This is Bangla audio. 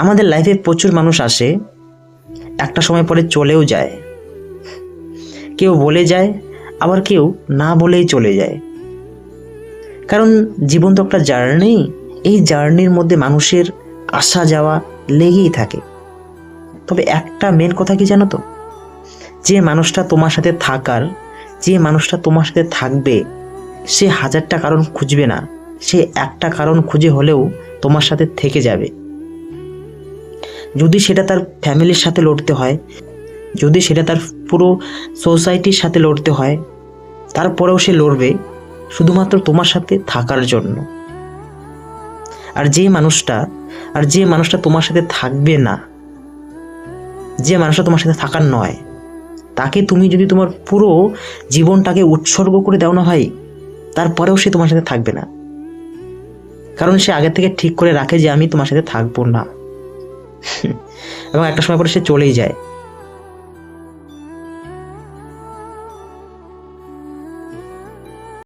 আমাদের লাইফে প্রচুর মানুষ আসে, একটা সময় পরে চলেও যায়। কেউ বলে যায়, আবার কেউ না বলেই চলে যায়। কারণ জীবন তো একটা জার্নি, এই জার্নির মধ্যে মানুষের আসা যাওয়া লেগেই থাকে। তবে একটা মেন কথা কি জানো তো, যে মানুষটা তোমার সাথে থাকার, যে মানুষটা তোমার সাথে থাকবে, সে হাজারটা কারণ খুঁজবে না, সে একটা কারণ খুঁজে হলেও তোমার সাথে থেকে যাবে। যদি সেটা তার ফ্যামিলির সাথে লড়তে হয়, যদি সেটা তার পুরো সোসাইটির সাথে লড়তে হয়, তারপরেও সে লড়বে শুধুমাত্র তোমার সাথে থাকার জন্য। আর যে মানুষটা তোমার সাথে থাকবে না, যে মানুষটা তোমার সাথে থাকার নয়, তাকে তুমি যদি তোমার পুরো জীবনটাকে উৎসর্গ করে দাও না ভাই, তারপরেও সে তোমার সাথে থাকবে না। কারণ সে আগে থেকে ঠিক করে রাখে যে আমি তোমার সাথে থাকবো না, এবং একটা সময় পরে সে চলেই যায়।